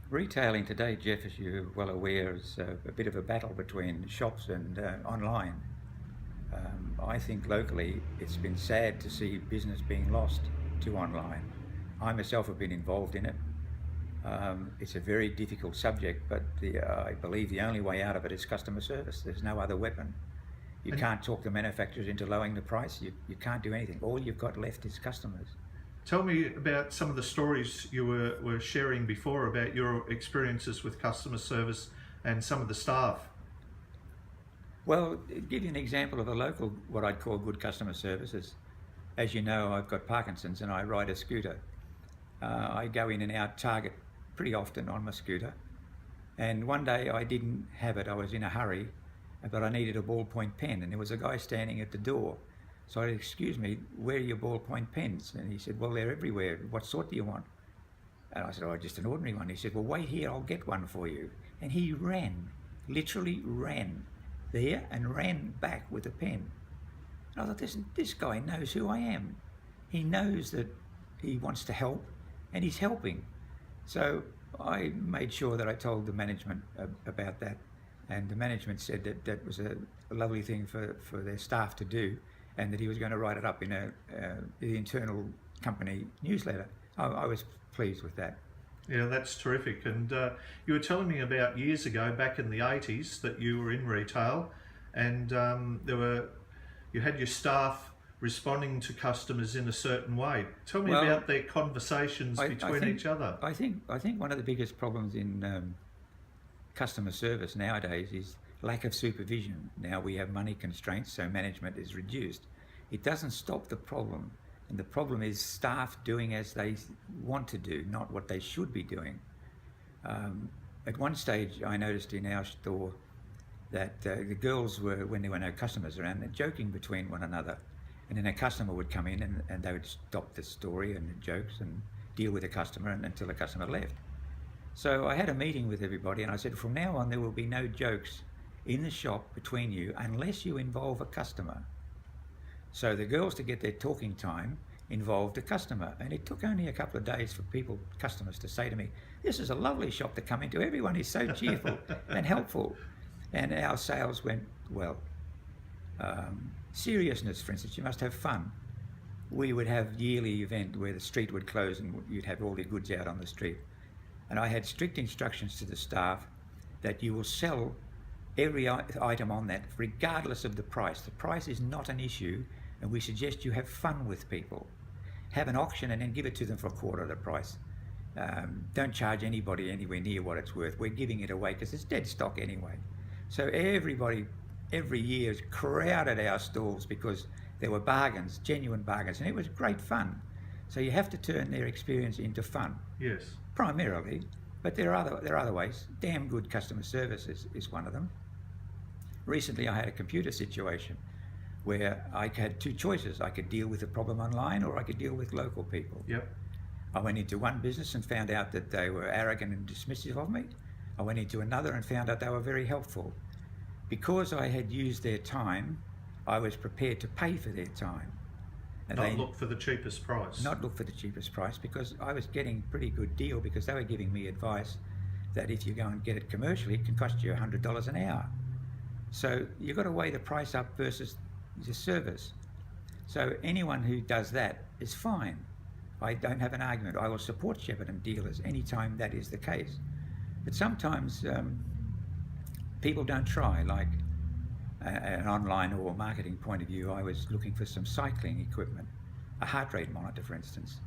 Retailing today, Jeff, as you're well aware, is a bit of a battle between shops and online. I think locally it's been sad to see business being lost to online. I myself have been involved in it. It's a very difficult subject, but I believe the only way out of it is customer service. There's no other weapon. You And can't talk the manufacturers into lowering the price. You can't do anything. All you've got left is customers. tell me about some of the stories you were sharing before about your experiences with customer service and some of the staff. Well, give you an example of a local, what I'd call good customer service is, as you know, I've got Parkinson's and I ride a scooter. I go in and out Target pretty often on my scooter. And one day I didn't have it. I was in a hurry, but I needed a ballpoint pen, and there was a guy standing at the door. So I said, "Excuse me, where are your ballpoint pens?" And he said, "Well, they're everywhere. What sort do you want?" And I said, "Oh, just an ordinary one." He said, "Well, wait here, I'll get one for you." And he ran, literally ran there and ran back with a pen. And I thought, this guy knows who I am. He knows that he wants to help, and he's helping. So I made sure that I told the management about that, and the management said that that was a lovely thing for their staff to do, and that he was going to write it up in the internal company newsletter. I was pleased with that. Yeah, that's terrific. And you were telling me about years ago, back in the 80s, that you were in retail, and you had your staff responding to customers in a certain way. Tell me Well, about their conversations between think, each other. I think one of the biggest problems in customer service nowadays is lack of supervision. Now we have money constraints, so management is reduced. It doesn't stop the problem, and the problem is staff doing as they want to do, not what they should be doing. At one stage, I noticed in our store that the girls were, when there were no customers around, they're joking between one another. And then a customer would come in and they would stop the story and the jokes and deal with the customer until the customer left. So I had a meeting with everybody and I said, from now on there will be no jokes in the shop between you unless you involve a customer. So the girls, to get their talking time, involved a customer, and it took only a couple of days for customers to say to me, "This is a lovely shop to come into. Everyone is so cheerful and helpful." And our sales went well. Seriousness, for instance, you must have fun. We would have yearly event where the street would close and you'd have all the goods out on the street. And I had strict instructions to the staff that you will sell every item on that regardless of the price. The price is not an issue, and we suggest you have fun with people. Have an auction and then give it to them for a quarter of the price. Don't charge anybody anywhere near what it's worth. We're giving it away because it's dead stock anyway. So everybody every year crowded our stalls because there were bargains, genuine bargains, and it was great fun. So you have to turn their experience into fun. Yes. Primarily, but there are other ways. Damn good customer service is one of them. Recently I had a computer situation where I had two choices. I could deal with the problem online or I could deal with local people. Yep. I went into one business and found out that they were arrogant and dismissive of me. I went into another and found out they were very helpful. Because I had used their time, I was prepared to pay for their time. And Not look for the cheapest price. Not look for the cheapest price, because I was getting a pretty good deal, because they were giving me advice that if you go and get it commercially, it can cost you $100 an hour. So you've got to weigh the price up versus the service. So anyone who does that is fine. I don't have an argument. I will support Shepparton dealers anytime that is the case. But sometimes people don't try, like an online or marketing point of view. I was looking for some cycling equipment, a heart rate monitor, for instance.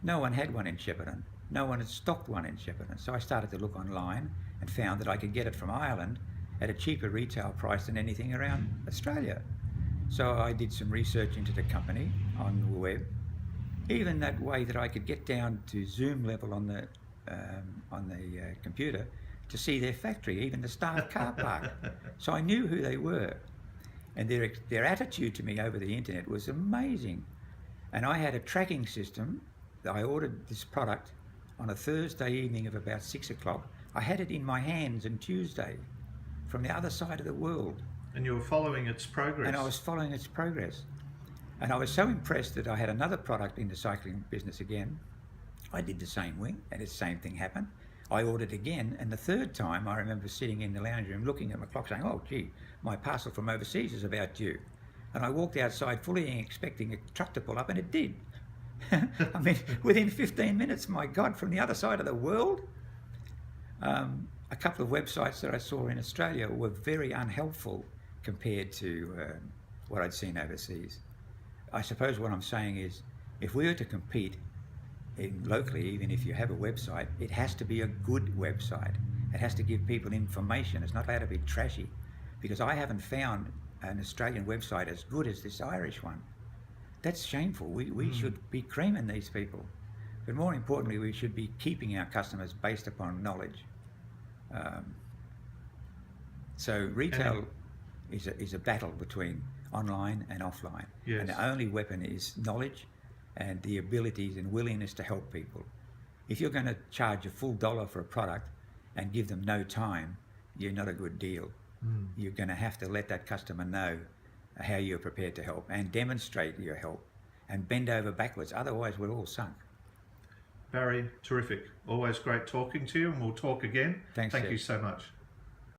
No one had one in Shepparton. No one had stocked one in Shepparton. So I started to look online and found that I could get it from Ireland at a cheaper retail price than anything around Australia. So I did some research into the company on the web, even that way that I could get down to Zoom level on the computer to see their factory, even the staff car park. So I knew who they were, and their attitude to me over the internet was amazing. And I had a tracking system. I ordered this product on a Thursday evening of about 6 o'clock. I had it in my hands on Tuesday from the other side of the world. And you were following its progress. And I was following its progress. And I was so impressed that I had another product in the cycling business again. I did the same thing, and the same thing happened. I ordered again, and the third time I remember sitting in the lounge room looking at my clock saying, oh gee, my parcel from overseas is about due. And I walked outside fully expecting a truck to pull up, and it did. I mean, within 15 minutes, my God, from the other side of the world. A couple of websites that I saw in Australia were very unhelpful compared to what I'd seen overseas. I suppose what I'm saying is, if we were to compete locally, even if you have a website, it has to be a good website. It has to give people information. It's not allowed to be trashy, because I haven't found an Australian website as good as this Irish one. That's shameful. We should be creaming these people. But more importantly, we should be keeping our customers based upon knowledge. So retail is a battle between online and offline. Yes. And the only weapon is knowledge and the abilities and willingness to help people. If you're going to charge a full dollar for a product and give them no time, you're not a good deal. You're going to have to let that customer know how you're prepared to help and demonstrate your help and bend over backwards. Otherwise, we're all sunk. Barry, terrific. Always great talking to you, and we'll talk again. Thanks, Thank Jeff. you so much.